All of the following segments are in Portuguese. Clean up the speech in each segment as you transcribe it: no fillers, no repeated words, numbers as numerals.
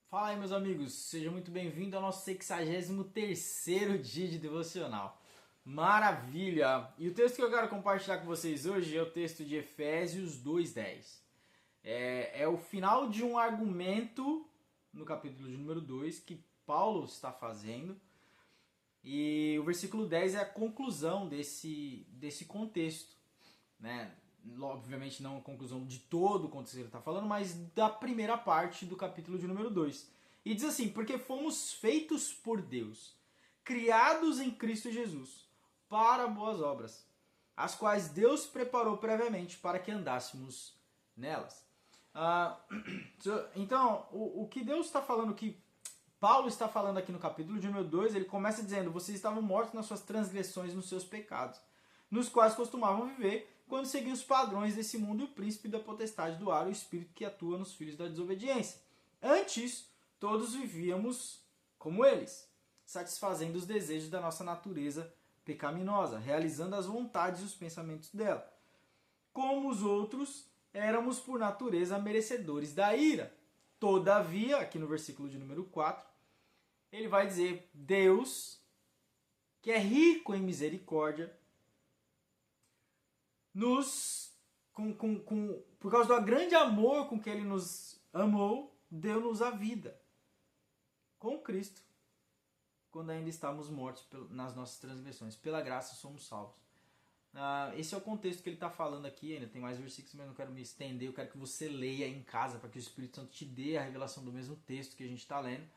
Fala aí, meus amigos, seja muito bem-vindo ao nosso 63º dia de devocional. Maravilha! E o texto que eu quero compartilhar com vocês hoje é o texto de Efésios 2:10. É o final de um argumento no capítulo de número 2 que Paulo está fazendo. E o versículo 10 é a conclusão desse contexto, né? Obviamente não a conclusão de todo o contexto que ele está falando, mas da primeira parte do capítulo de número 2. E diz assim: porque fomos feitos por Deus, criados em Cristo Jesus, para boas obras, as quais Deus preparou previamente para que andássemos nelas. Então, o que Deus está falando, que Paulo está falando aqui no capítulo de número 2, ele começa dizendo: vocês estavam mortos nas suas transgressões, nos seus pecados, nos quais costumavam viver quando seguiam os padrões desse mundo e o príncipe da potestade do ar, o espírito que atua nos filhos da desobediência. Antes, todos vivíamos como eles, satisfazendo os desejos da nossa natureza pecaminosa, realizando as vontades e os pensamentos dela. Como os outros, éramos por natureza merecedores da ira. Todavia, aqui no versículo de número 4, ele vai dizer: Deus, que é rico em misericórdia, por causa do grande amor com que ele nos amou, deu-nos a vida com Cristo, quando ainda estávamos mortos nas nossas transgressões. Pela graça somos salvos. Esse é o contexto que ele está falando aqui. Ainda tem mais versículos, mas não quero me estender. Eu quero que você leia em casa, para que o Espírito Santo te dê a revelação do mesmo texto que a gente está lendo.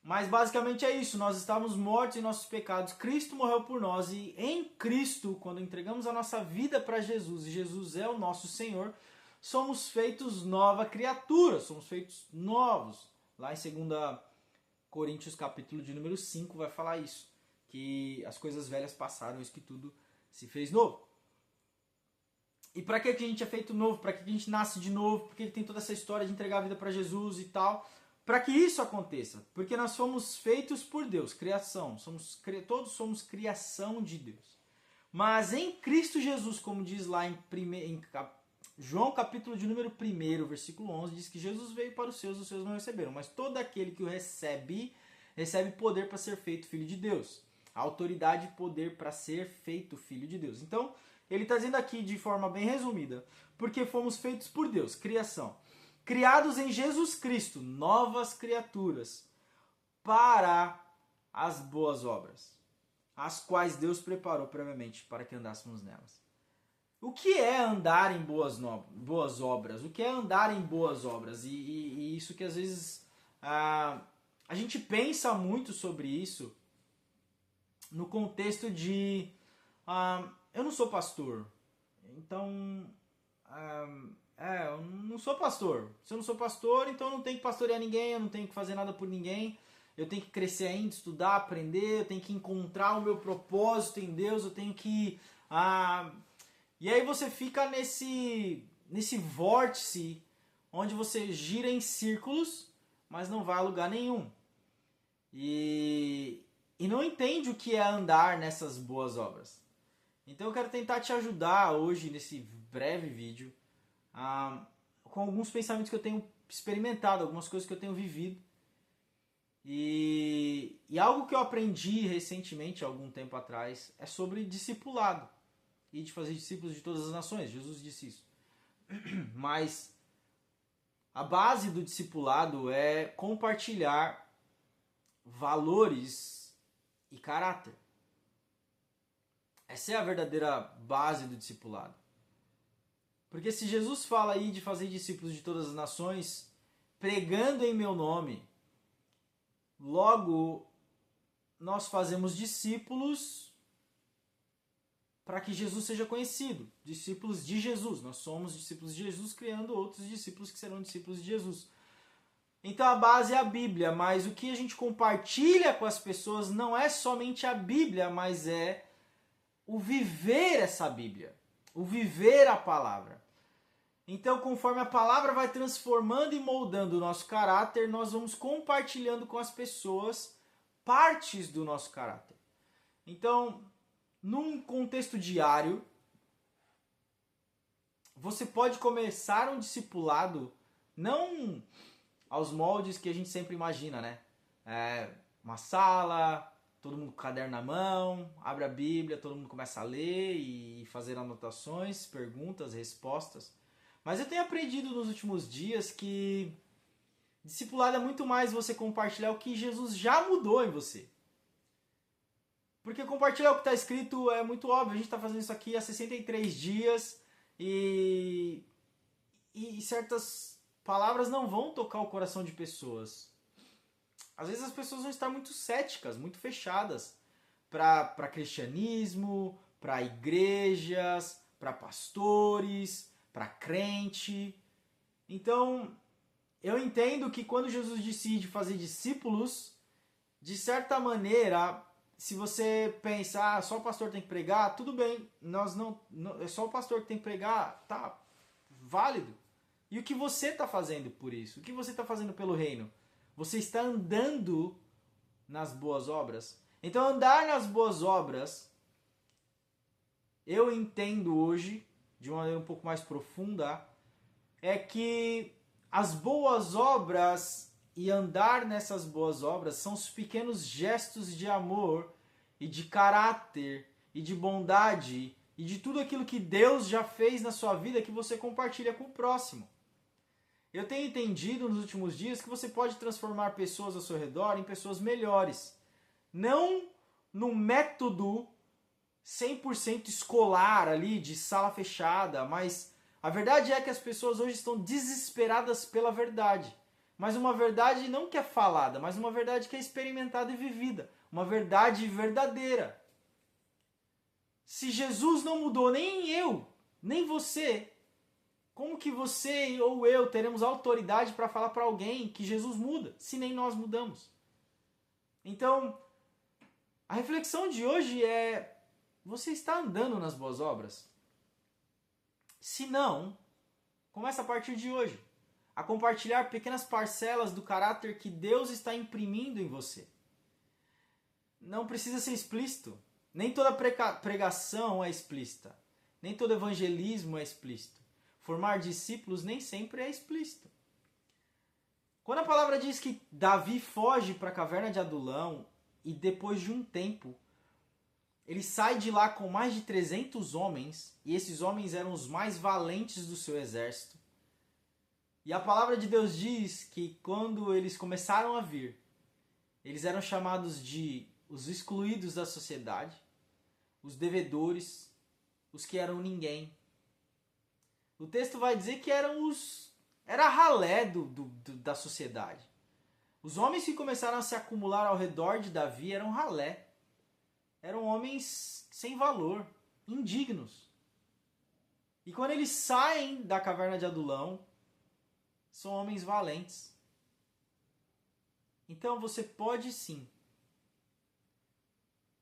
Mas basicamente é isso: nós estávamos mortos em nossos pecados, Cristo morreu por nós, e em Cristo, quando entregamos a nossa vida para Jesus, e Jesus é o nosso Senhor, somos feitos nova criatura, somos feitos novos. Lá em 2 Coríntios capítulo de número 5 vai falar isso, que as coisas velhas passaram, isso que tudo se fez novo. E para que a gente é feito novo? Para que a gente nasce de novo? Porque tem toda essa história de entregar a vida para Jesus e tal. Para que isso aconteça, porque nós fomos feitos por Deus, criação, todos somos criação de Deus. Mas em Cristo Jesus, como diz lá em João capítulo de número 1, versículo 11, diz que Jesus veio para os seus não receberam, mas todo aquele que o recebe poder para ser feito filho de Deus. A autoridade e poder para ser feito filho de Deus. Então, ele está dizendo aqui de forma bem resumida: porque fomos feitos por Deus, criação, criados em Jesus Cristo, novas criaturas, para as boas obras, as quais Deus preparou previamente para que andássemos nelas. O que é andar em boas obras? O que é andar em boas obras? E isso que às vezes a gente pensa muito sobre isso no contexto de eu não sou pastor, então eu não sou pastor. Se eu não sou pastor, então eu não tenho que pastorear ninguém, eu não tenho que fazer nada por ninguém. Eu tenho que crescer ainda, estudar, aprender, eu tenho que encontrar o meu propósito em Deus, eu tenho que... E aí você fica nesse vórtice onde você gira em círculos, mas não vai a lugar nenhum. E não entende o que é andar nessas boas obras. Então eu quero tentar te ajudar hoje, nesse breve vídeo, com alguns pensamentos que eu tenho experimentado, algumas coisas que eu tenho vivido. E algo que eu aprendi recentemente, algum tempo atrás, é sobre discipulado. E de fazer discípulos de todas as nações. Jesus disse isso. Mas a base do discipulado é compartilhar valores e caráter. Essa é a verdadeira base do discipulado. Porque se Jesus fala aí de fazer discípulos de todas as nações, pregando em meu nome, logo nós fazemos discípulos para que Jesus seja conhecido. Discípulos de Jesus. Nós somos discípulos de Jesus, criando outros discípulos que serão discípulos de Jesus. Então a base é a Bíblia, mas o que a gente compartilha com as pessoas não é somente a Bíblia, mas é o viver essa Bíblia, o viver a palavra. Então, conforme a palavra vai transformando e moldando o nosso caráter, nós vamos compartilhando com as pessoas partes do nosso caráter. Então, num contexto diário, você pode começar um discipulado não aos moldes que a gente sempre imagina, né? Uma sala, todo mundo com o caderno na mão, abre a Bíblia, todo mundo começa a ler e fazer anotações, perguntas, respostas. Mas eu tenho aprendido nos últimos dias que discipulado é muito mais você compartilhar o que Jesus já mudou em você. Porque compartilhar o que está escrito é muito óbvio. A gente está fazendo isso aqui há 63 dias e certas palavras não vão tocar o coração de pessoas. Às vezes as pessoas vão estar muito céticas, muito fechadas para cristianismo, para igrejas, para pastores, para crente. Então, eu entendo que quando Jesus decide fazer discípulos, de certa maneira, se você pensa, só o pastor tem que pregar, tudo bem, é só o pastor que tem que pregar, tá válido. E o que você está fazendo por isso? O que você está fazendo pelo reino? Você está andando nas boas obras? Então, andar nas boas obras, eu entendo hoje, de uma maneira um pouco mais profunda, é que as boas obras e andar nessas boas obras são os pequenos gestos de amor e de caráter e de bondade e de tudo aquilo que Deus já fez na sua vida que você compartilha com o próximo. Eu tenho entendido nos últimos dias que você pode transformar pessoas ao seu redor em pessoas melhores. Não num método 100% escolar ali, de sala fechada, mas a verdade é que as pessoas hoje estão desesperadas pela verdade. Mas uma verdade não que é falada, mas uma verdade que é experimentada e vivida. Uma verdade verdadeira. Se Jesus não mudou nem eu, nem você, como que você ou eu teremos autoridade para falar para alguém que Jesus muda, se nem nós mudamos? Então, a reflexão de hoje é: você está andando nas boas obras? Se não, começa a partir de hoje a compartilhar pequenas parcelas do caráter que Deus está imprimindo em você. Não precisa ser explícito. Nem toda pregação é explícita. Nem todo evangelismo é explícito. Formar discípulos nem sempre é explícito. Quando a palavra diz que Davi foge para a caverna de Adulão e depois de um tempo ele sai de lá com mais de 300 homens, e esses homens eram os mais valentes do seu exército. E a palavra de Deus diz que quando eles começaram a vir, eles eram chamados de os excluídos da sociedade, os devedores, os que eram ninguém. O texto vai dizer que era a ralé da sociedade. Os homens que começaram a se acumular ao redor de Davi eram ralé. Eram homens sem valor, indignos. E quando eles saem da caverna de Adulão, são homens valentes. Então você pode sim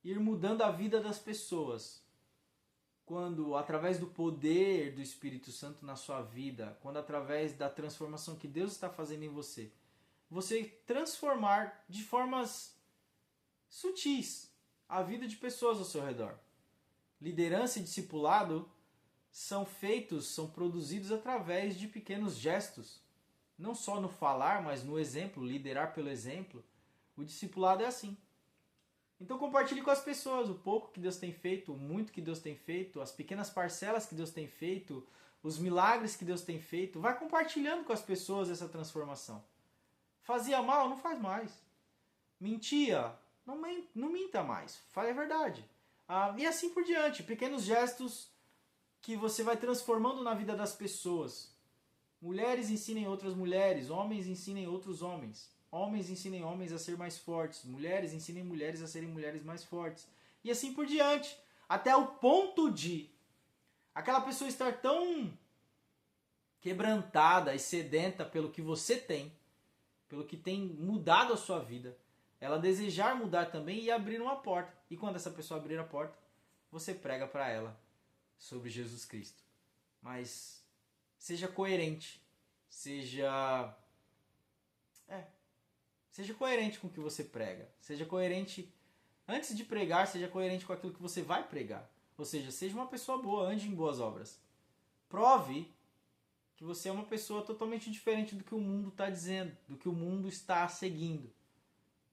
ir mudando a vida das pessoas quando, através do poder do Espírito Santo na sua vida, quando através da transformação que Deus está fazendo em você, você transformar de formas sutis a vida de pessoas ao seu redor. Liderança e discipulado são produzidos através de pequenos gestos. Não só no falar, mas no exemplo, liderar pelo exemplo. O discipulado é assim. Então compartilhe com as pessoas o pouco que Deus tem feito, o muito que Deus tem feito, as pequenas parcelas que Deus tem feito, os milagres que Deus tem feito. Vai compartilhando com as pessoas essa transformação. Fazia mal? Não faz mais. Mentia? Não minta mais. Fale a verdade. E assim por diante. Pequenos gestos que você vai transformando na vida das pessoas. Mulheres ensinem outras mulheres. Homens ensinem outros homens. Homens ensinem homens a ser mais fortes. Mulheres ensinem mulheres a serem mulheres mais fortes. E assim por diante. Até o ponto de aquela pessoa estar tão quebrantada e sedenta pelo que você tem, pelo que tem mudado a sua vida, ela desejar mudar também e abrir uma porta. E quando essa pessoa abrir a porta, você prega para ela sobre Jesus Cristo. Mas seja coerente. Seja coerente com o que você prega. Seja coerente, antes de pregar, seja coerente com aquilo que você vai pregar. Ou seja, seja uma pessoa boa, ande em boas obras. Prove que você é uma pessoa totalmente diferente do que o mundo está dizendo, do que o mundo está seguindo.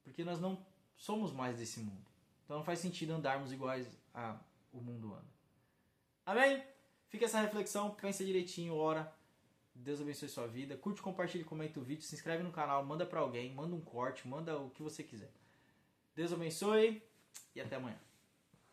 Porque nós não somos mais desse mundo. Então não faz sentido andarmos iguais ao mundo anda. Amém? Fica essa reflexão, pensa direitinho, ora. Deus abençoe sua vida. Curte, compartilhe, comenta o vídeo, se inscreve no canal, manda para alguém, manda um corte, manda o que você quiser. Deus abençoe e até amanhã.